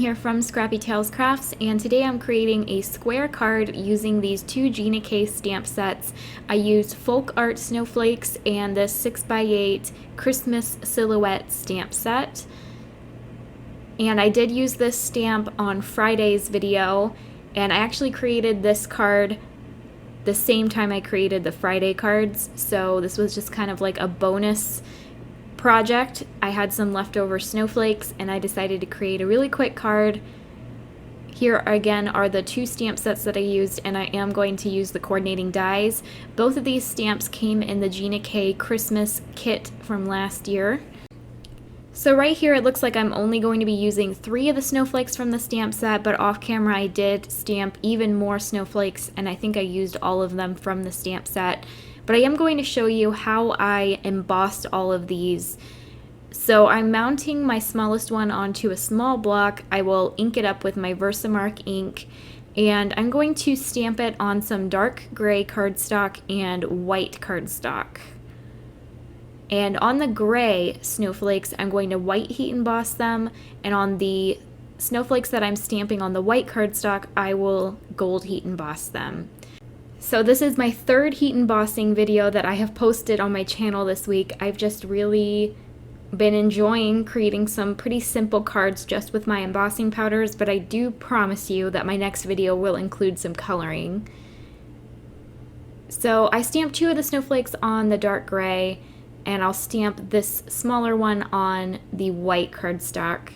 here from Scrappy Tales Crafts, and today I'm creating a square card using these two Gina stamp sets. I used folk art snowflakes and this 6x8 Christmas silhouette stamp set. And I did use this stamp on Friday's video, and I actually created this card the same time I created the Friday cards, so this was just kind of like a bonus project. I had some leftover snowflakes and I decided to create a really quick card. Here again are the two stamp sets that I used, and I am going to use the coordinating dies. Both of these stamps came in the Gina Christmas kit from last year. So right here it looks like I'm only going to be using 3 of the snowflakes from the stamp set, but off camera I did stamp even more snowflakes, and I think I used all of them from the stamp set. But I am going to show you how I embossed all of these. So I'm mounting my smallest one onto a small block. I will ink it up with my Versamark ink, and I'm going to stamp it on some dark gray cardstock and white cardstock. And on the gray snowflakes, I'm going to white heat emboss them, and on the snowflakes that I'm stamping on the white cardstock, I will gold heat emboss them. So this is my 3rd heat embossing video that I have posted on my channel this week. I've just really been enjoying creating some pretty simple cards just with my embossing powders, but I do promise you that my next video will include some coloring. So I stamped 2 of the snowflakes on the dark gray, and I'll stamp this smaller one on the white cardstock.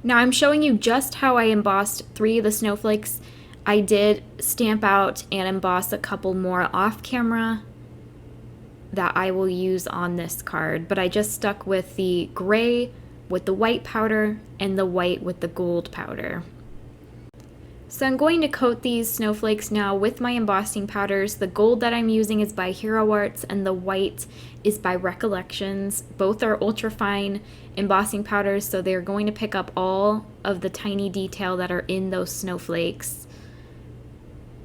Now I'm showing you just how I embossed 3 of the snowflakes. I did stamp out and emboss a couple more off camera that I will use on this card, but I just stuck with the gray with the white powder and the white with the gold powder. So I'm going to coat these snowflakes now with my embossing powders. The gold that I'm using is by Hero Arts and the white is by Recollections. Both are ultra fine embossing powders, so they're going to pick up all of the tiny detail that are in those snowflakes.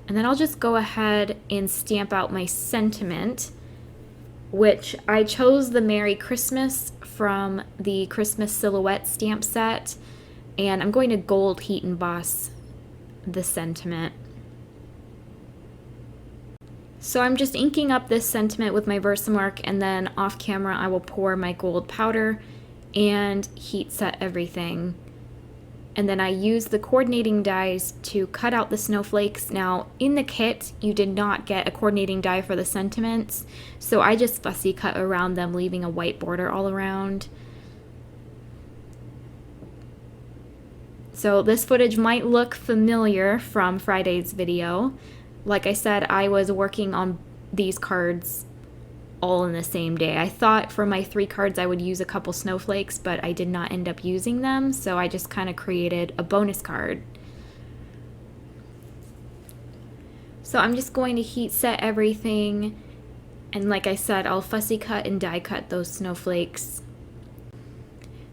And then I'll just go ahead and stamp out my sentiment, which I chose the Merry Christmas from the Christmas Silhouette stamp set, and I'm going to gold heat emboss the sentiment. So I'm just inking up this sentiment with my Versamark, and then off camera I will pour my gold powder and heat set everything. And then I use the coordinating dies to cut out the snowflakes. Now in the kit you did not get a coordinating die for the sentiments, so I just fussy cut around them, leaving a white border all around. So this footage might look familiar from Friday's video. Like I said, I was working on these cards all in the same day. I thought for my 3 cards I would use a couple snowflakes, but I did not end up using them, so I just kind of created a bonus card. So I'm just going to heat set everything, and like I said, I'll fussy cut and die cut those snowflakes.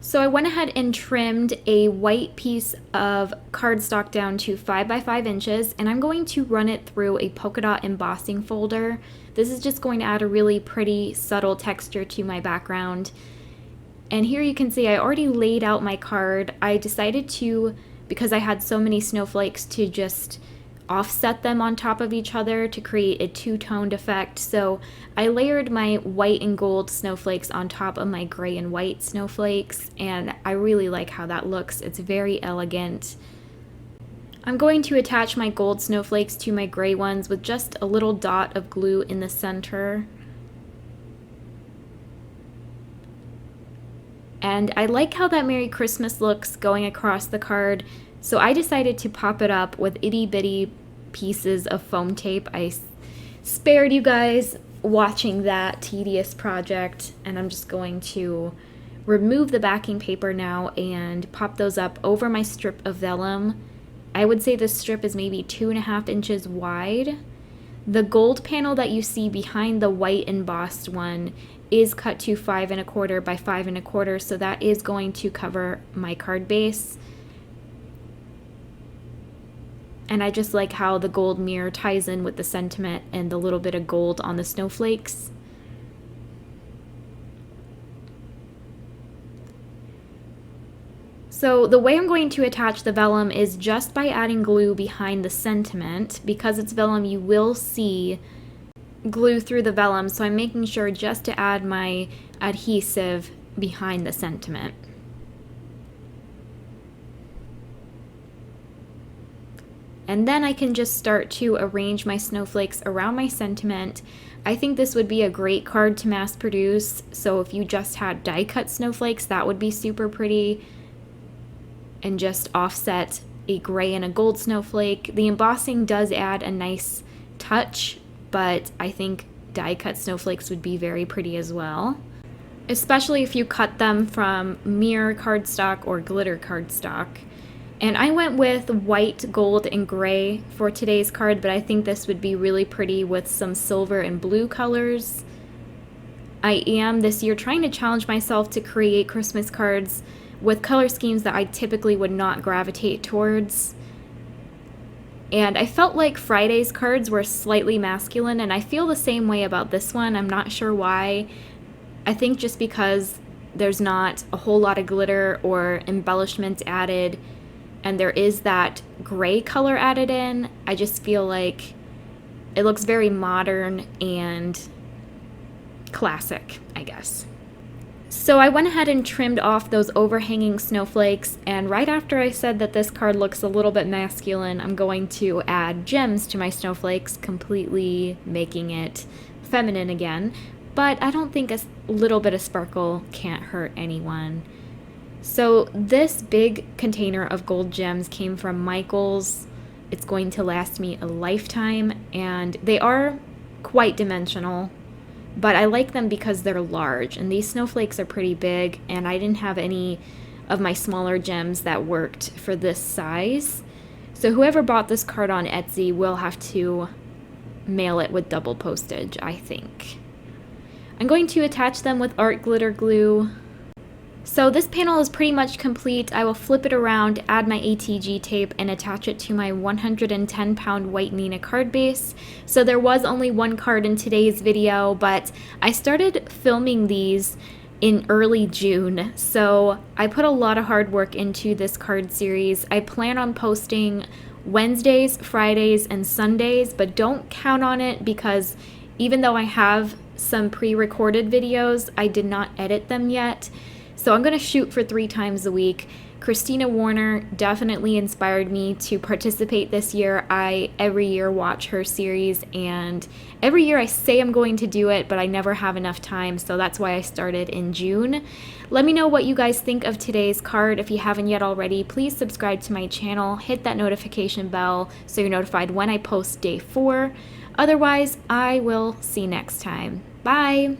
So I went ahead and trimmed a white piece of cardstock down to 5 by 5 inches, and I'm going to run it through a polka dot embossing folder. This is just going to add a really pretty subtle texture to my background. And here you can see I already laid out my card. I decided to, because I had so many snowflakes, to just offset them on top of each other to create a 2-toned effect. So I layered my white and gold snowflakes on top of my gray and white snowflakes, and I really like how that looks. It's very elegant. I'm going to attach my gold snowflakes to my gray ones with just a little dot of glue in the center. And I like how that Merry Christmas looks going across the card, so I decided to pop it up with itty bitty pieces of foam tape. I spared you guys watching that tedious project, and I'm just going to remove the backing paper now and pop those up over my strip of vellum. I would say this strip is maybe 2.5 inches wide. The gold panel that you see behind the white embossed one is cut to 5 1/4 by 5 1/4, so that is going to cover my card base. And I just like how the gold mirror ties in with the sentiment and the little bit of gold on the snowflakes. So the way I'm going to attach the vellum is just by adding glue behind the sentiment. Because it's vellum, you will see glue through the vellum, so I'm making sure just to add my adhesive behind the sentiment. And then I can just start to arrange my snowflakes around my sentiment. I think this would be a great card to mass produce, so if you just had die cut snowflakes, that would be super pretty. And just offset a gray and a gold snowflake. The embossing does add a nice touch, but I think die cut snowflakes would be very pretty as well, especially if you cut them from mirror cardstock or glitter cardstock. And I went with white, gold, and gray for today's card, but I think this would be really pretty with some silver and blue colors. I am this year trying to challenge myself to create Christmas cards with color schemes that I typically would not gravitate towards. And I felt like Friday's cards were slightly masculine, and I feel the same way about this one. I'm not sure why. I think just because there's not a whole lot of glitter or embellishments added, and there is that gray color added in, I just feel like it looks very modern and classic, I guess. So I went ahead and trimmed off those overhanging snowflakes, and right after I said that this card looks a little bit masculine, I'm going to add gems to my snowflakes, completely making it feminine again. But I don't think a little bit of sparkle can't hurt anyone. So this big container of gold gems came from Michael's. It's going to last me a lifetime, and they are quite dimensional, but I like them because they're large, and these snowflakes are pretty big, and I didn't have any of my smaller gems that worked for this size. So whoever bought this card on Etsy will have to mail it with double postage, I think. I'm going to attach them with art glitter glue. So this panel is pretty much complete. I will flip it around, add my ATG tape, and attach it to my 110-pound white Nina card base. So there was only one card in today's video, but I started filming these in early June. So I put a lot of hard work into this card series. I plan on posting Wednesdays, Fridays, and Sundays, but don't count on it because even though I have some pre-recorded videos, I did not edit them yet. So I'm going to shoot for 3 times a week. Christina Warner definitely inspired me to participate this year. I every year watch her series, and every year I say I'm going to do it, but I never have enough time, so that's why I started in June. Let me know what you guys think of today's card. If you haven't yet already, please subscribe to my channel, hit that notification bell so you're notified when I post day 4. Otherwise, I will see you next time. Bye!